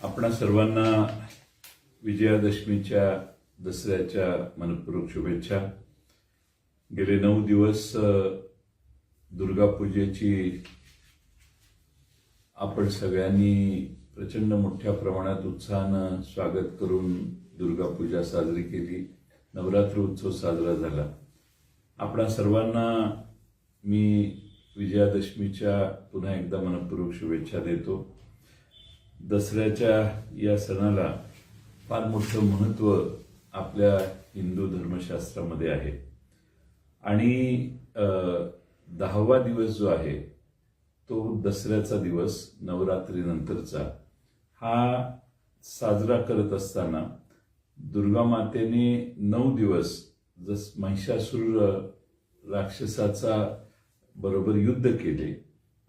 आपणा सर्वांना विजयादशमीच्या दसऱ्याच्या मनपूर्वक शुभेच्छा। गेले 9 दिवस दुर्गा पूजेची आपण सगळ्यांनी प्रचंड मोठ्या प्रमाणात उत्साहाने स्वागत करून दुर्गा पूजा साजरी केली। नवरात्र उत्सव साजरा झाला। आपणा सर्वांना मी विजयादशमीच्या पुन्हा एकदा मनपूर्वक शुभेच्छा देतो। दसऱ्याच्या या सणाला फार मोठं महत्त्व आपल्या हिंदू धर्मशास्त्रामध्ये आहे आणि 10वा दिवस जो आहे तो दसऱ्याचा दिवस नवरात्रीनंतरचा हा साजरा करत असताना दुर्गा मातेने 9 दिवस जस महिषासुर राक्षसाचा बरोबर युद्ध केले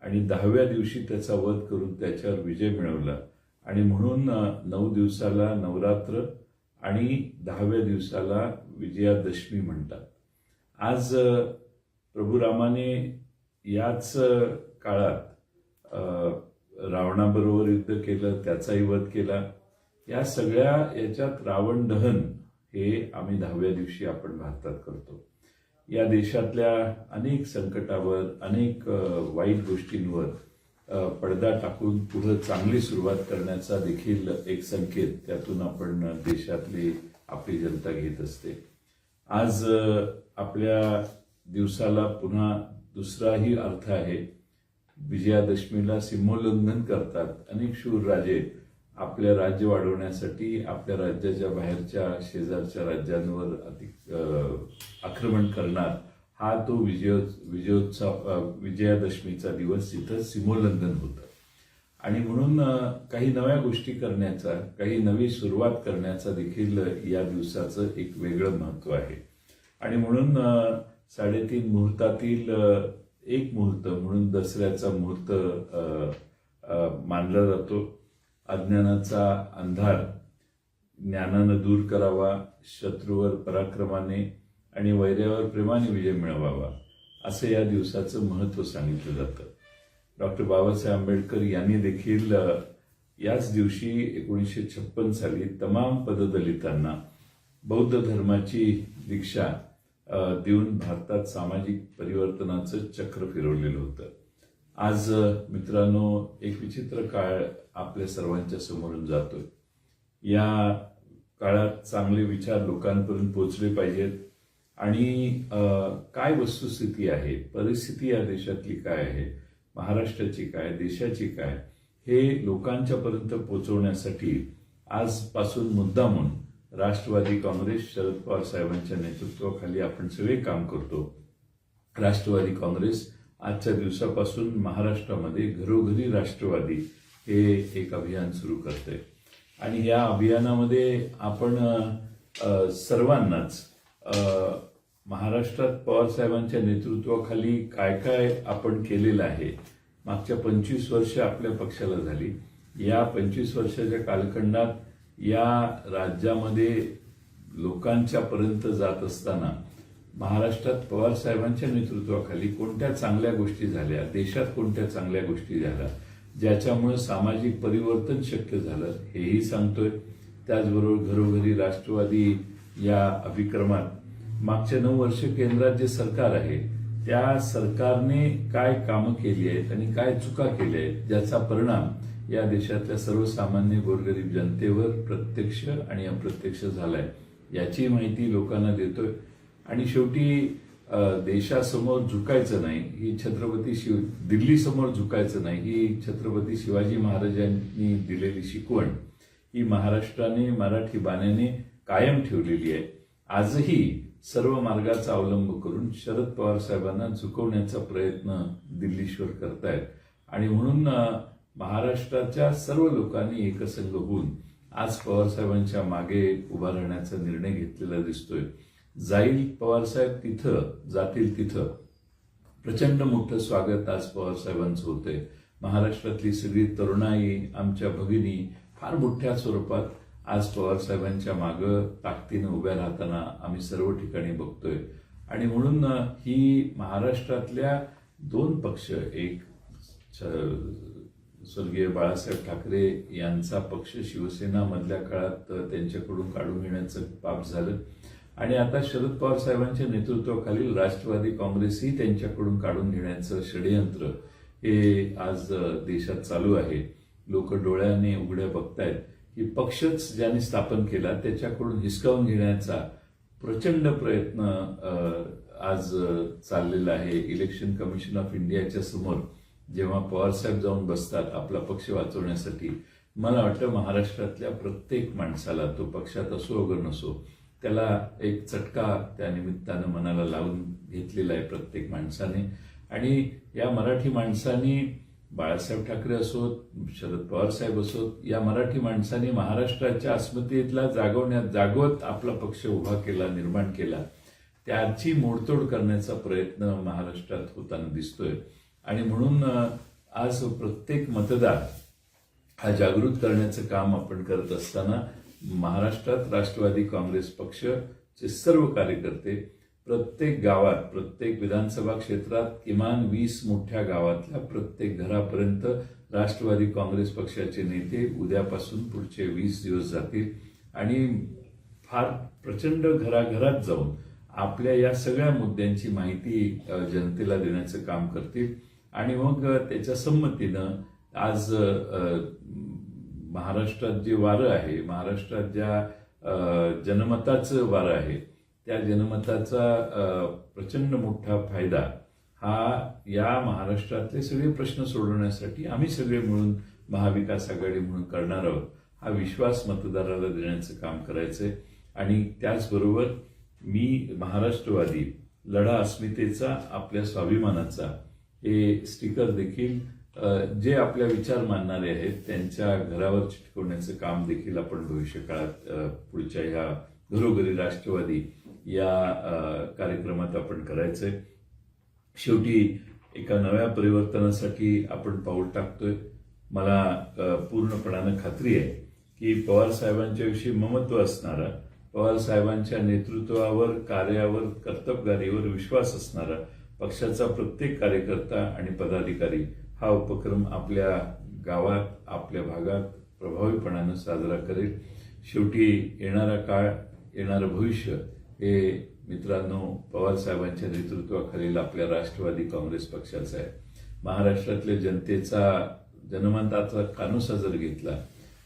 आणि 10व्या दिवशी त्याचा वध करून त्याच्यावर विजय मिळवला आणि म्हणून 9 दिवसाला नवरात्र आणि 10व्या दिवसाला विजयादशमी म्हणतात। आज प्रभू रामाने याच काळात रावणाबरोबर युद्ध केलं, त्याचाही वध केला। या सगळ्या याच्यात रावण दहन हे आम्ही 10व्या दिवशी आपण भारतात करतो। या देशातल्या अनेक संकटावर, अनेक वाईट गोष्टींवर पडदा टाकून पुढे चांगली सुरुवात करण्याचा देखील एक संकेत त्यातून आपण देशातली आपली जनता घेत असते। आज आपल्या दिवसाला पुन्हा दुसराही अर्थ आहे। विजयादशमीला सीमोल्लंघन करतात अनेक शूर राजे आपल्या राज्य वाढवण्यासाठी आपल्या राज्याच्या बाहेरच्या शेजारच्या राज्यांवर आक्रमण करणार। हा तो विजयादशमीचा दिवस जिथं सीमोल्लंघन होतं आणि म्हणून काही नव्या गोष्टी करण्याचा, काही नवी सुरुवात करण्याचा देखील या दिवसाचं एक वेगळं महत्त्व आहे आणि म्हणून 3.5 मुहूर्तातील एक मुहूर्त म्हणून दसऱ्याचा मुहूर्त मानला जातो। अज्ञानाचा अंधार ज्ञानानं दूर करावा, शत्रूवर पराक्रमाने आणि वैर्यावर प्रेमाने विजय मिळवावा असं या दिवसाचं महत्त्व सांगितलं जातं। डॉक्टर बाबासाहेब आंबेडकर यांनी देखील याच दिवशी 1956 साली तमाम पददलितांना बौद्ध धर्माची दीक्षा देऊन भारतात सामाजिक परिवर्तनाचं चक्र फिरवलेलं होतं। आज मित्रांनो, एक विचित्र काळ आपल्या सर्वांच्या समोरून जातोय। या काळात चांगले विचार लोकांपर्यंत पोहोचले पाहिजेत आणि काय वस्तुस्थिती आहे, परिस्थिती या देशातली काय आहे, महाराष्ट्राची काय, देशाची काय, हे लोकांच्यापर्यंत पोहोचवण्यासाठी आजपासून मुद्दामून राष्ट्रवादी काँग्रेस शरद पवार साहेबांच्या नेतृत्वाखाली आपण सगळे काम करतो। राष्ट्रवादी काँग्रेस आजच्या दिवसापासून महाराष्ट्रामध्ये घरोघरी राष्ट्रवादी हे एक अभियान सुरू करते आणि या अभियानामध्ये आपण सर्वांनाच महाराष्ट्रात पवार साहेबांच्या नेतृत्वाखाली काय काय आपण केलेलं आहे। मागच्या 25 वर्ष आपल्या पक्षाला झाली। या 25 वर्षाच्या कालखंडात या राज्यामध्ये लोकांच्या पर्यंत जात असताना महाराष्ट्रात पवार साहेबांच्या नेतृत्वाखाली कोणत्या चांगल्या गोष्टी झाल्या, देशात कोणत्या चांगल्या गोष्टी झाल्या, ज्याच्यामुळे सामाजिक परिवर्तन शक्य झालं हेही सांगतोय। त्याचबरोबर घरोघरी राष्ट्रवादी या अभिक्रमात मागच्या 9 वर्ष केंद्रात जे सरकार आहे त्या सरकारने काय कामं केली आहेत आणि काय चुका केल्या आहेत, ज्याचा परिणाम या देशातल्या सर्वसामान्य गोरगरीब जनतेवर प्रत्यक्ष आणि अप्रत्यक्ष झालाय याची माहिती लोकांना देतोय। आणि शेवटी देशासमोर झुकायचं नाही, ही दिल्लीसमोर झुकायचं नाही, ही छत्रपती शिवाजी महाराजांनी दिलेली शिकवण ही महाराष्ट्राने, मराठी बाण्याने कायम ठेवलेली आहे। आजही सर्व मार्गाचा अवलंब करून शरद पवार साहेबांना झुकवण्याचा प्रयत्न दिल्लीश्वर करतायत आणि म्हणून महाराष्ट्राच्या सर्व लोकांनी एकसंघ होऊन आज पवार साहेबांच्या मागे उभा राहण्याचा निर्णय घेतलेला दिसतोय। जाईल पवार साहेब तिथं, जातील तिथं प्रचंड मोठं स्वागत आज पवार साहेबांचं होतंय। महाराष्ट्रातली सगळी तरुणाई, आमच्या भगिनी फार मोठ्या स्वरूपात आज पवार साहेबांच्या मागे ताकदीने उभ्या राहताना आम्ही सर्व ठिकाणी बघतोय आणि म्हणून ही महाराष्ट्रातल्या 2 पक्ष, एक स्वर्गीय बाळासाहेब ठाकरे यांचा पक्ष शिवसेना मधल्या काळात त्यांच्याकडून काढून घेण्याचं पाप झालं आणि आता शरद पवार साहेबांच्या नेतृत्वाखालील राष्ट्रवादी काँग्रेसही त्यांच्याकडून काढून घेण्याचं षडयंत्र हे आज देशात चालू आहे. लोक डोळ्याने उघड्या बघतायत की पक्षच ज्यांनी स्थापन केला त्याच्याकडून हिसकावून घेण्याचा प्रचंड प्रयत्न आज चाललेला आहे. इलेक्शन कमिशन ऑफ इंडियाच्या समोर जेव्हा पवारसाहेब जाऊन बसतात आपला पक्ष वाचवण्यासाठी, मला वाटतं महाराष्ट्रातल्या प्रत्येक माणसाला, तो पक्षात असो अगर नसो, त्याला एक चटका त्या निमित्तानं मनाला लावून घेतलेला आहे प्रत्येक माणसाने. आणि या मराठी माणसांनी, बाळासाहेब ठाकरे असोत, शरद पवार साहेब असोत, या मराठी माणसांनी महाराष्ट्राच्या अस्मितेला जागवत आपला पक्ष उभा केला, निर्माण केला. त्याची मोडतोड करण्याचा प्रयत्न महाराष्ट्रात होताना दिसतोय. आणि म्हणून आज प्रत्येक मतदार हा जागृत करण्याचं काम आपण करत असताना महाराष्ट्रात राष्ट्रवादी काँग्रेस पक्षचे सर्व कार्यकर्ते प्रत्येक गावात, प्रत्येक विधानसभा क्षेत्रात, किमान 20 मोठ्या गावातल्या प्रत्येक घरापर्यंत राष्ट्रवादी काँग्रेस पक्षाचे नेते उद्यापासून पुढचे 20 दिवस जातील आणि फार प्रचंड घराघरात जाऊन आपल्या या सगळ्या मुद्द्यांची माहिती जनतेला देण्याचं काम करतील. आणि मग त्याच्या संमतीनं आज महाराष्ट्रात जे वारं आहे, महाराष्ट्रात ज्या जनमताचं वारं आहे, त्या जनमताचा प्रचंड मोठा फायदा हा या महाराष्ट्रातले सगळे प्रश्न सोडवण्यासाठी आम्ही सगळे मिळून महाविकास आघाडी म्हणून करणार आहोत. हा विश्वास मतदाराला देण्याचं काम करायचंय. आणि त्याचबरोबर मी महाराष्ट्रवादी, लढा अस्मितेचा, आपल्या स्वाभिमानाचा हे स्टिकर देखील जे आपल्या विचार मानणारे आहेत त्यांच्या घरावर चिटकवण्याचं काम देखील आपण भविष्यकाळात पुढच्या ह्या घरोघरी राष्ट्रवादी या कार्यक्रमात आपण करायचंय. शेवटी एका नव्या परिवर्तनासाठी आपण पाऊल टाकतोय. मला पूर्णपणानं खात्री आहे की पवार साहेबांच्या विषयी ममत्व असणारा, पवार साहेबांच्या नेतृत्वावर, कार्यावर, कर्तबगारीवर विश्वास असणारा पक्षाचा प्रत्येक कार्यकर्ता आणि पदाधिकारी हा उपक्रम आपल्या गावात, आपल्या भागात प्रभावीपणानं साजरा करेल. शेवटी येणारा काळ, येणारं भविष्य हे मित्रांनो पवार साहेबांच्या नेतृत्वाखालील आपल्या राष्ट्रवादी काँग्रेस पक्षाचा आहे. महाराष्ट्रातल्या जनतेचा जनमताचा कानोसा जर घेतला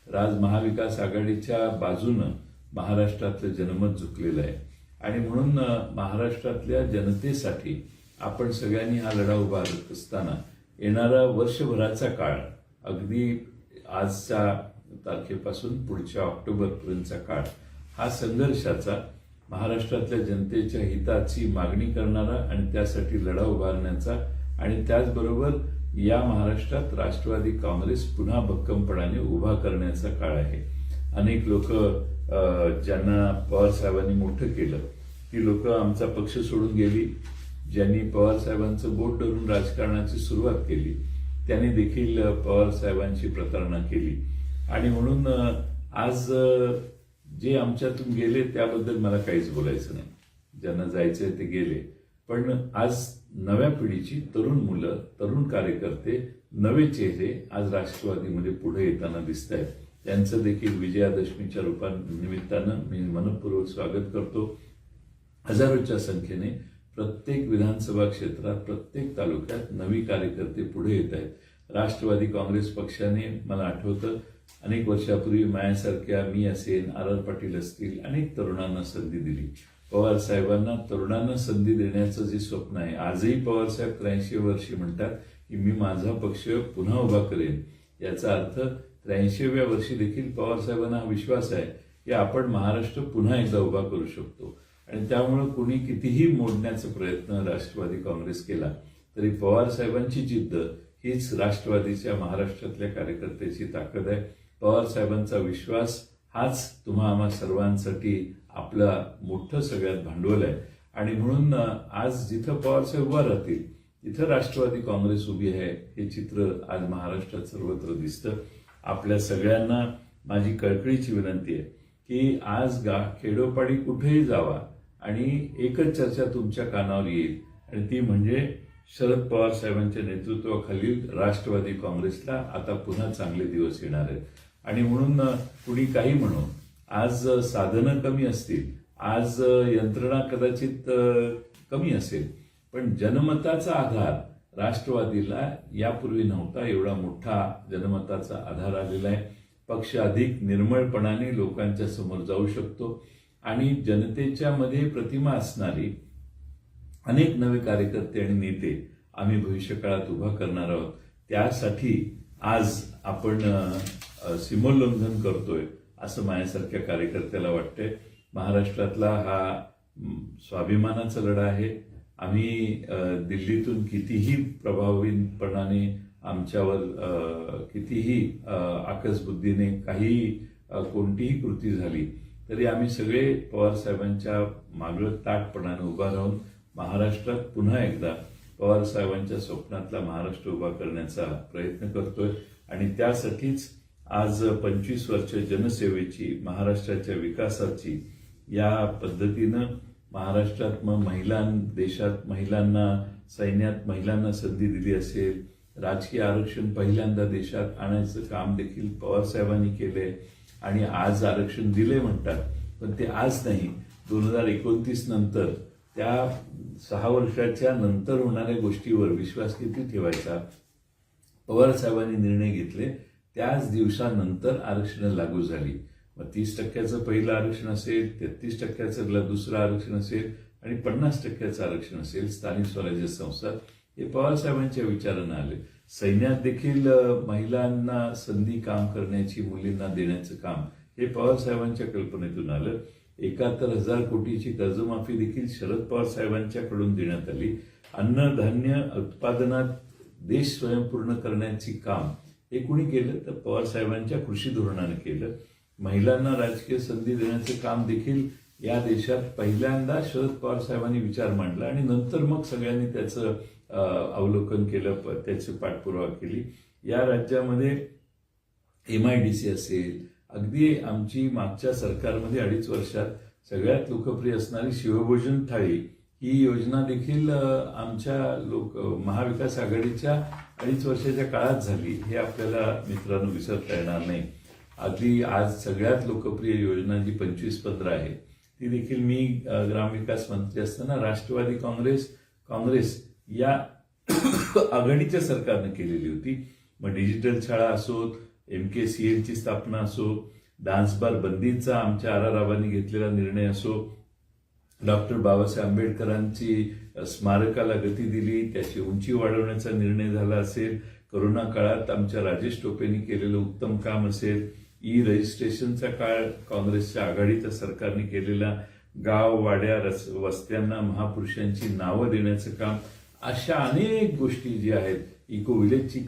तर आज महाविकास आघाडीच्या बाजूनं महाराष्ट्रातलं जनमत झुकलेलं आहे. आणि म्हणून महाराष्ट्रातल्या जनतेसाठी आपण सगळ्यांनी हा लढा उभारत असताना येणारा वर्षभराचा काळ, अगदी आजच्या तारखेपासून पुढच्या ऑक्टोबरपर्यंतचा काळ, हा संघर्षाचा, महाराष्ट्रातल्या जनतेच्या हिताची मागणी करणारा आणि त्यासाठी लढा उभारण्याचा आणि त्याचबरोबर या महाराष्ट्रात राष्ट्रवादी काँग्रेस पुन्हा भक्कमपणाने उभा करण्याचा काळ आहे. अनेक लोक ज्यांना पवार साहेबांनी मोठं केलं, ती लोक आमचा पक्ष सोडून गेली. ज्यांनी पवार साहेबांचं बोट धरून राजकारणाची सुरुवात केली त्यांनी देखील पवार साहेबांची प्रतारणा केली. आणि म्हणून आज जे आमच्यातून गेले त्याबद्दल मला काहीच बोलायचं नाही. ज्यांना जायचंय ते गेले. पण आज नव्या पिढीची तरुण मुलं, तरुण कार्यकर्ते, नवे चेहरे आज राष्ट्रवादीमध्ये पुढे येताना दिसत आहेत. त्यांचं देखील विजयादशमीच्या निमित्तानं मी मनपूर्वक स्वागत करतो. हजारोच्या संख्येने प्रत्येक विधानसभा क्षेत्रात, प्रत्येक तालुक्यात नवी कार्यकर्ते पुढे येत आहेत. राष्ट्रवादी काँग्रेस पक्षाने, मला आठवतं अनेक वर्षापूर्वी माझ्यासारख्या, मी असेल, आर पाटील असतील, अनेक तरुणांना संधी दिली. पवार साहेबांना तरुणांना संधी देण्याचं जे स्वप्न आहे, आजही पवार साहेब 83 वर्षी म्हणतात की मी माझा पक्ष पुन्हा उभा करेन. याचा अर्थ 83व्या वर्षी देखील पवार साहेबांना हा विश्वास आहे की आपण महाराष्ट्र पुन्हा एकदा उभा करू शकतो. आणि त्यामुळे कुणी कितीही मोडण्याचा प्रयत्न राष्ट्रवादी काँग्रेस केला तरी पवार साहेबांची जिद्द हीच राष्ट्रवादीच्या महाराष्ट्रातल्या कार्यकर्त्याची ताकद आहे. पवार साहेबांचा विश्वास हाच तुम्हा आम्हा सर्वांसाठी आपलं मोठं सगळ्यात भांडवल आहे. आणि म्हणून आज जिथं पवार साहेब उभा राहतील तिथं राष्ट्रवादी काँग्रेस उभी आहे, हे चित्र आज महाराष्ट्रात सर्वत्र दिसतं. आपल्या सगळ्यांना माझी कळकळीची विनंती आहे की आज खेडोपाडी कुठेही जावा आणि एकच चर्चा तुमच्या कानावर येईल आणि ती म्हणजे शरद पवार साहेबांच्या नेतृत्वाखालील राष्ट्रवादी काँग्रेसला आता पुन्हा चांगले दिवस येणार आहेत. आणि म्हणून कुणी काही म्हणून आज साधनं कमी असतील, आज यंत्रणा कदाचित कमी असेल, पण जनमताचा आधार राष्ट्रवादीला यापूर्वी नव्हता. एवढा मोठा जनमताचा आधार आलेला आहे. पक्ष अधिक निर्मळपणाने लोकांच्या समोर जाऊ शकतो आणि जनतेच्या मध्ये प्रतिमा असणारी अनेक नवे कार्यकर्ते आणि नेते आम्ही भविष्यकाळात उभा करणार आहोत. त्यासाठी आज आपण सीमोल्लंघन करतोय असं माझ्यासारख्या कार्यकर्त्याला वाटतंय. महाराष्ट्रातला हा स्वाभिमानाचा लढा आहे. आम्ही दिल्लीतून कितीही प्रभावीपणाने आमच्यावर कितीही आकसबुद्धीने कोणतीही कृती झाली तरी आम्ही सगळे पवार साहेबांच्या मागं ताठपणाने उभा राहून महाराष्ट्रात पुन्हा एकदा पवार साहेबांच्या स्वप्नातला महाराष्ट्र उभा करण्याचा प्रयत्न करतोय. आणि त्यासाठीच आज 25 वर्ष जनसेवेची, महाराष्ट्राच्या विकासाची या पद्धतीनं महाराष्ट्रात देशात महिलांना, सैन्यात महिलांना संधी दिली असेल, राजकीय आरक्षण पहिल्यांदा देशात आणायचं काम देखील पवार साहेबांनी केलंय. आणि आज आरक्षण दिले म्हणतात, पण ते आज नाही, 2029 नंतर त्या 6 वर्षाच्या नंतर होणाऱ्या गोष्टीवर विश्वास किती ठेवायचा. पवार साहेबांनी निर्णय घेतले, त्याच दिवसानंतर आरक्षण लागू झाली. मग 30% पहिलं आरक्षण असेल, 33% दुसरं आरक्षण असेल आणि 50% आरक्षण असेल स्थानिक स्वराज्य संस्था, हे पवार साहेबांच्या विचारानं आले. सैन्यात देखील महिलांना संधी काम करण्याची, मुलींना देण्याचं काम हे पवार साहेबांच्या कल्पनेतून आलं. 71,000 कोटीची कर्जमाफी देखील शरद पवार साहेबांच्याकडून देण्यात आली. अन्नधान्य उत्पादनात देश स्वयंपूर्ण करण्याची काम हे कुणी केलं तर पवार साहेबांच्या कृषी धोरणाने केलं. महिलांना राजकीय संधी देण्याचं काम देखील या देशात पहिल्यांदा शरद पवार साहेबांनी विचार मांडला आणि नंतर मग सगळ्यांनी त्याचं अवलोकन केलं, त्याची पाठपुरावा केली. या राज्यामध्ये MIDC असेल, अगदी आमची मागच्या सरकारमध्ये 2.5 वर्षात सगळ्यात लोकप्रिय असणारी शिवभोजन थाळी ही योजना देखील आमच्या महाविकास आघाडीच्या 2.5 वर्षाच्या काळात झाली. हे आपल्याला मित्रांनो विसरता येणार नाही. अगदी आज सगळ्यात लोकप्रिय योजना जी 25-15 आहे ती देखील मी ग्रामविकास मंत्री असताना राष्ट्रवादी काँग्रेस या आघाडीच्या सरकारनं केलेली होती. मग डिजिटल शाळा असोत, MKCL ची स्थापना असो, डान्स बार बंदीचा आमच्या आराराबांनी घेतलेला निर्णय असो, डॉक्टर बाबासाहेब आंबेडकरांची स्मारकाला गती दिली, त्याची उंची वाढवण्याचा निर्णय झाला असेल, कोरोना काळात आमच्या राजेश टोपेंनी केलेलं उत्तम काम असेल, रजिस्ट्रेशनचा काळ काँग्रेसच्या आघाडीच्या सरकारने केलेला, गाव वाड्या वस्त्यांना महापुरुषांची नावं देण्याचं काम, अशा अनेक गोष्टी ज्या आहेत, इको विलेजची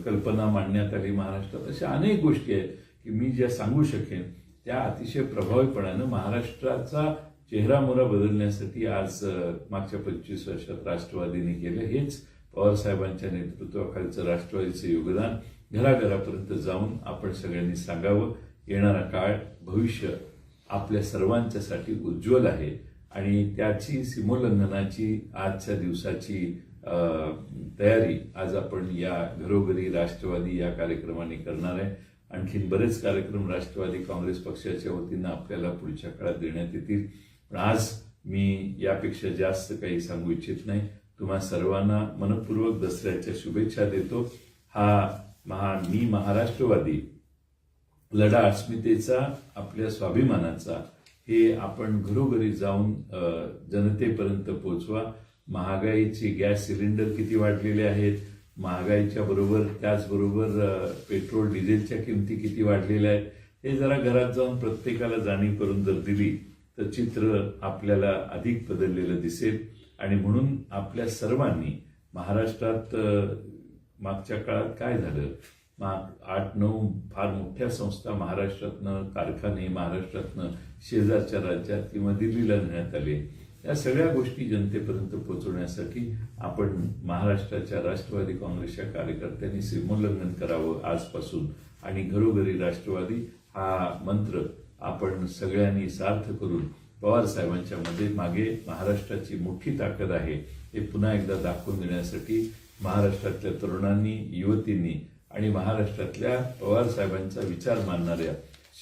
कल्पना मांडण्यात आली महाराष्ट्रात. अशा अनेक गोष्टी आहेत की मी ज्या सांगू शकेन त्या अतिशय प्रभावीपणानं महाराष्ट्राचा चेहरामोहरा बदलण्यासाठी आज मागच्या 25 वर्षात राष्ट्रवादीने केलं. हेच पवार साहेबांच्या नेतृत्वाखालचं राष्ट्रवादीचं योगदान घराघरापर्यंत जाऊन आपण सगळ्यांनी सांगावं. येणारा काळ, भविष्य आपल्या सर्वांच्यासाठी उज्ज्वल आहे आणि त्याची सीमोल्लंघनाची आजच्या दिवसाची तयारी आज आपण या घरोघरी राष्ट्रवादी या कार्यक्रमाने करणार आहे. आणखीन बरेच कार्यक्रम राष्ट्रवादी काँग्रेस पक्षाच्या वतीनं आपल्याला पुढच्या काळात देण्यात येतील. पण आज मी यापेक्षा जास्त काही सांगू इच्छित नाही. तुम्हा सर्वांना मनपूर्वक दसऱ्याच्या शुभेच्छा देतो. मी महाराष्ट्रवादी लढा अस्मितेचा, आपल्या स्वाभिमानाचा, हे आपण घरोघरी जाऊन जनतेपर्यंत पोहोचवा. महागाईचे गॅस सिलेंडर किती वाढलेले आहेत, महागाईच्या बरोबर त्याचबरोबर पेट्रोल डिझेलच्या किमती किती वाढलेल्या आहेत, हे जरा घरात जाऊन प्रत्येकाला जाणीव करून जर दिली तर चित्र आपल्याला अधिक बदललेलं दिसेल. आणि म्हणून आपल्या सर्वांनी महाराष्ट्रात मागच्या काळात काय झालं, 8-9 फार मोठ्या संस्था महाराष्ट्रातनं, कारखाने महाराष्ट्रातनं शेजारच्या राज्यात किंवा दिल्लीला नेण्यात आले. या सगळ्या गोष्टी जनतेपर्यंत पोहोचवण्यासाठी आपण महाराष्ट्राच्या राष्ट्रवादी काँग्रेसच्या कार्यकर्त्यांनी सीमोल्लंघन करावं आजपासून आणि घरोघरी राष्ट्रवादी हा मंत्र आपण सगळ्यांनी सार्थ करून पवार साहेबांच्या मागे महाराष्ट्राची मोठी ताकद आहे हे पुन्हा एकदा दाखवून देण्यासाठी महाराष्ट्रातल्या तरुणांनी, युवतींनी आणि महाराष्ट्रातल्या पवार साहेबांचा विचार मानणाऱ्या,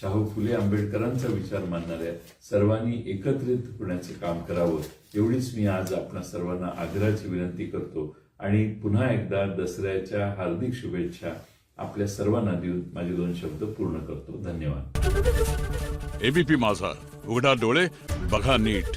शाहू फुले आंबेडकरांचा विचार मानणाऱ्या सर्वांनी एकत्रित होण्याचे काम करावं, एवढीच मी आज आपणा सर्वांना आग्रहाची विनंती करतो आणि पुन्हा एकदा दसऱ्याच्या हार्दिक शुभेच्छा आपल्या सर्वांना देऊन माझे 2 शब्द पूर्ण करतो. धन्यवाद. एबीपी माझा, उघडा डोळे बघा नीट.